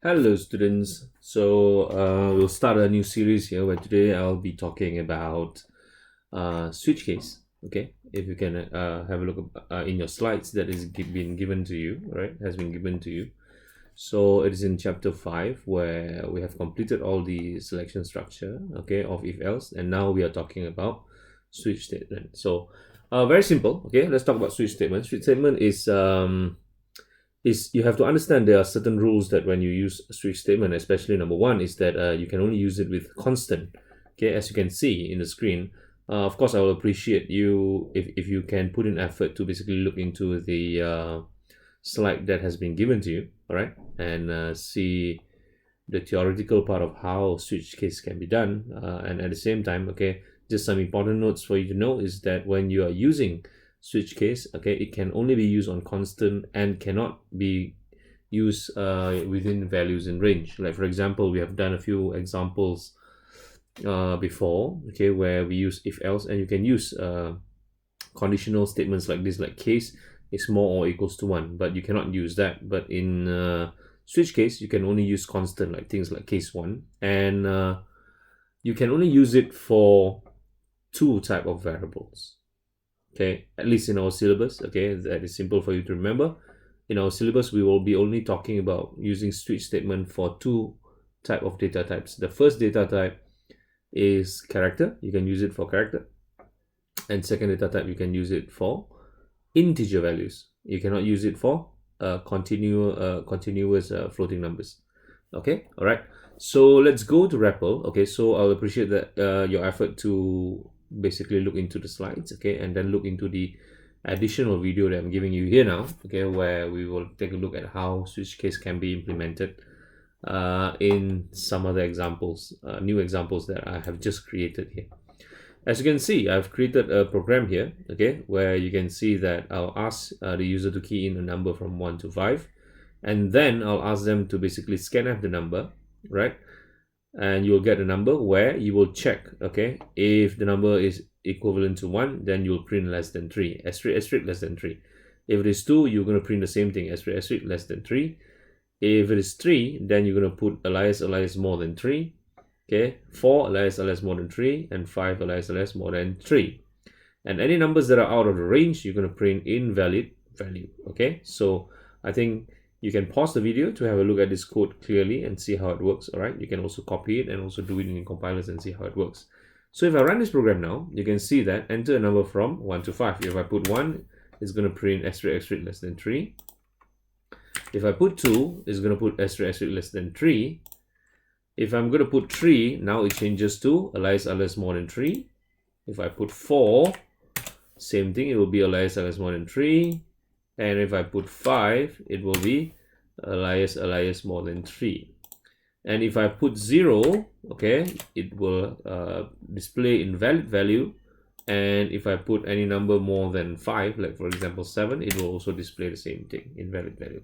Hello students, we'll start a new series here where today I'll be talking about switch case. Okay, if you can have a look in your slides that is been given to you, right, has been given to you. So it is in chapter 5 where we have completed all the selection structure, okay, of if else, and now we are talking about switch statement. So very simple. Okay, let's talk about switch statement. Switch statement is you have to understand there are certain rules that when you use a switch statement, especially number one, is that you can only use it with constant. Okay, as you can see in the screen. Of course, I will appreciate you if you can put in effort to basically look into the slide that has been given to you, all right, and see the theoretical part of how switch case can be done. And at the same time, okay, just some important notes for you to know is that when you are using switch case, okay, it can only be used on constant and cannot be used within values in range. Like for example, we have done a few examples before, okay, where we use if else, and you can use conditional statements like this, like case is more or equals to 1, but you cannot use that. But in switch case, you can only use constant, like things like case 1, and you can only use it for two type of variables. Okay, at least in our syllabus. Okay, that is simple for you to remember. In our syllabus, we will be only talking about using switch statement for two type of data types. The first data type is character. You can use it for character, and second data type you can use it for integer values. You cannot use it for continuous floating numbers. Okay, all right, so let's go to REPL. Okay, so I'll appreciate that your effort to basically look into the slides, okay, and then look into the additional video that I'm giving you here now, okay, where we will take a look at how switch case can be implemented in some other examples, new examples that I have just created here. As you can see, I've created a program here, okay, where you can see that I'll ask the user to key in a number from 1 to 5, and then I'll ask them to basically scanf the number, right? And you'll get a number where you will check, okay, if the number is equivalent to 1, then you'll print less than 3, asterisk less than 3. If it is 2, you're going to print the same thing, asterisk less than 3. If it is 3, then you're going to put alias more than 3. Okay, 4 alias more than 3, and 5 alias more than 3. And any numbers that are out of the range, you're going to print invalid value. Okay, so I think you can pause the video to have a look at this code clearly and see how it works. All right, you can also copy it and also do it in compilers and see how it works. So if I run this program now, you can see that enter a number from 1 to 5. If I put 1, it's going to print asterisk less than 3. If I put 2, it's going to put asterisk less than 3. If I'm going to put 3, now it changes to alias more than 3. If I put 4, same thing, it will be alias more than 3. And if I put 5, it will be alias more than 3. And if I put 0, okay, it will display invalid value. And if I put any number more than 5, like for example 7, it will also display the same thing, invalid value.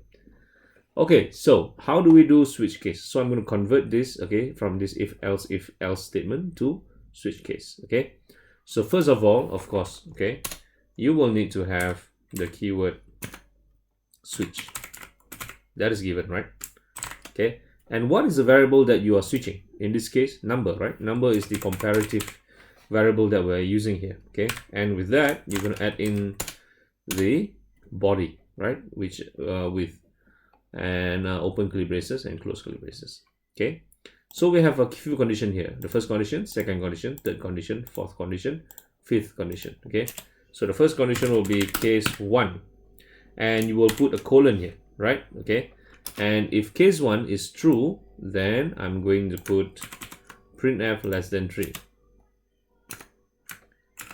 Okay, so how do we do switch case? So I'm going to convert this, okay, from this if else statement to switch case. Okay, so first of all, of course, okay, you will need to have the keyword switch. That is given, right? Okay, and what is the variable that you are switching? In this case, number, right? Number is the comparative variable that we're using here. Okay, and with that, you're going to add in the body, right, which with and open curly braces and close curly braces. Okay, so we have a few conditions here: the first condition, second condition, third condition, fourth condition, fifth condition. Okay, so the first condition will be case 1, and you will put a colon here, right? Okay, and if case 1 is true, then I'm going to put printf less than 3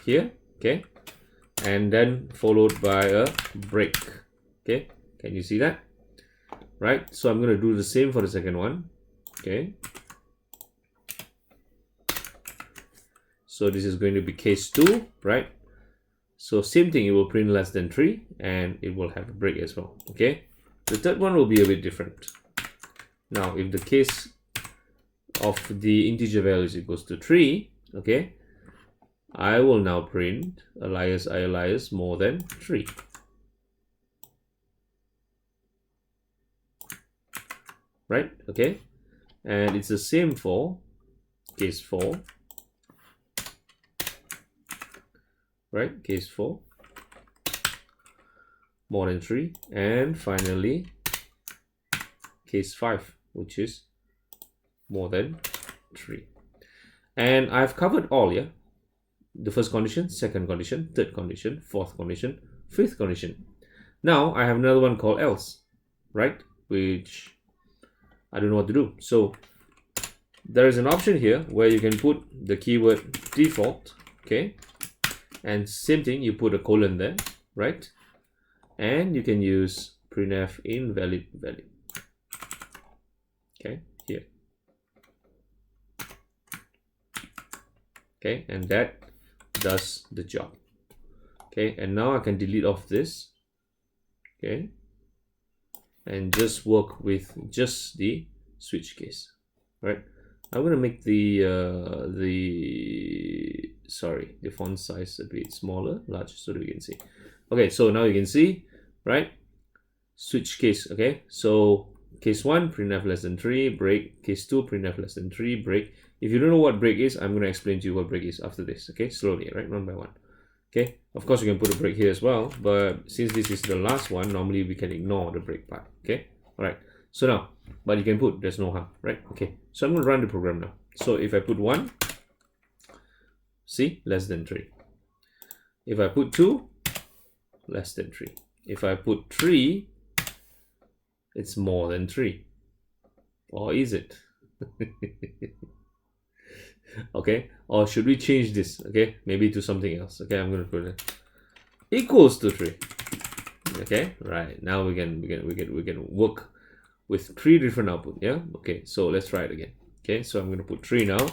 here. Okay, and then followed by a break. Okay, can you see that? Right, so I'm going to do the same for the second one. Okay, so this is going to be case 2, right? So same thing, it will print less than 3 and it will have a break as well. Okay, the third one will be a bit different. Now if the case of the integer value is equals to 3, okay, I will now print alias more than 3. right? Okay, and it's the same for case 4, right? Case 4, more than 3, and finally case 5, which is more than 3. And I've covered all, yeah? The first condition, second condition, third condition, fourth condition, fifth condition. Now I have another one called else, right? Which I don't know what to do. So there is an option here where you can put the keyword default, okay? And same thing, you put a colon there, right? And you can use printf invalid value, okay, here. Okay, and that does the job. Okay, and now I can delete off this, okay, and just work with just the switch case, right? I'm gonna make the font size a bit smaller, larger, so that we can see. Okay, so now you can see, right? Switch case. Okay, so case 1, printf less than 3, break. Case 2, printf less than 3, break. If you don't know what break is, I'm going to explain to you what break is after this. Okay, slowly, right, one by one. Okay, of course you can put a break here as well, but since this is the last one, normally we can ignore the break part. Okay, all right. So now, but you can put, there's no harm, right? Okay, so I'm going to run the program now. So if I put 1, see, less than 3. If I put 2, less than 3. If I put 3, it's more than 3. Or is it? Okay, or should we change this? Okay, maybe to something else. Okay, I'm gonna put it equals to 3. Okay, right, now we can work with 3 different output. Yeah, okay, so let's try it again. Okay, so I'm gonna put 3 now.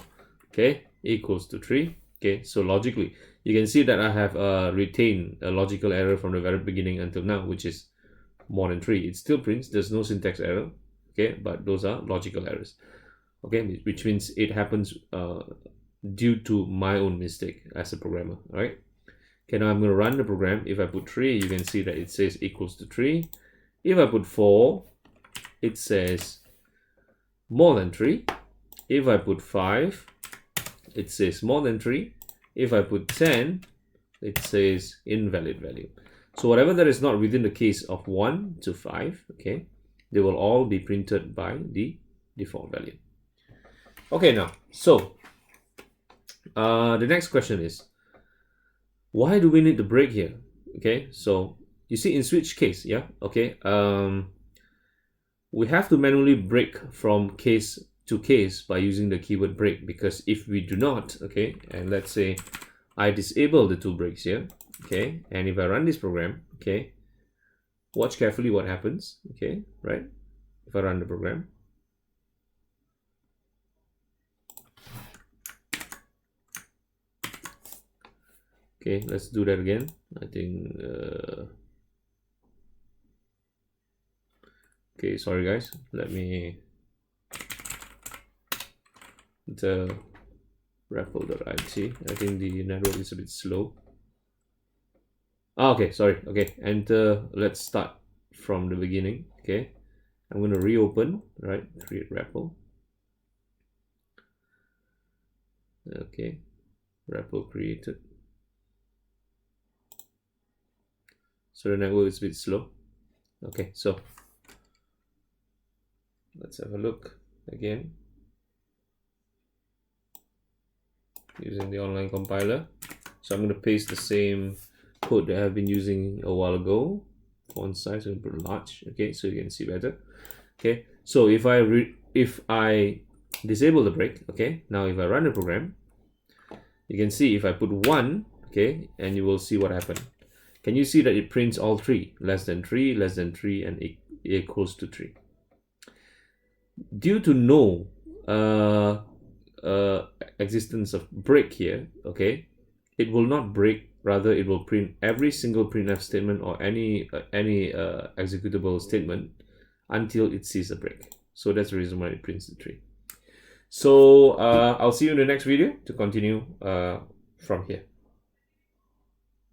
Okay, equals to 3. Okay, so logically you can see that I have retained a logical error from the very beginning until now, which is more than 3. It still prints, there's no syntax error, okay, but those are logical errors, okay, which means it happens due to my own mistake as a programmer. All right, okay, now I'm going to run the program. If I put 3, you can see that it says equals to 3. If I put 4, it says more than 3. If I put 5, it says more than 3. If I put 10, it says invalid value. So whatever that is not within the case of 1 to 5, okay, they will all be printed by the default value. Okay, now, so the next question is, why do we need the break here? Okay, so you see in switch case, yeah, okay, we have to manually break from case to case by using the keyword break, because if we do not, okay, and let's say I disable the 2 breaks here, okay, and if I run this program, okay, watch carefully what happens, okay, right? If I run the program, okay, let's do that again. I think okay, sorry guys, let me the REPL.it. I think the network is a bit slow. Okay, sorry. Okay, and let's start from the beginning. Okay, I'm going to reopen, right? Create REPL. Okay, REPL created. So the network is a bit slow. Okay, so let's have a look again using the online compiler. So I'm going to paste the same code that I've been using a while ago. Font size, I'm going to put large, okay, so you can see better. Okay, so if I disable the break, okay, now if I run the program, you can see if I put 1, okay, and you will see what happened. Can you see that it prints all 3, less than 3, less than 3, and equals to 3? Due to no existence of break here, okay, it will not break, rather it will print every single printf statement or any executable statement until it sees a break. So that's the reason why it prints the 3. So I'll see you in the next video to continue from here.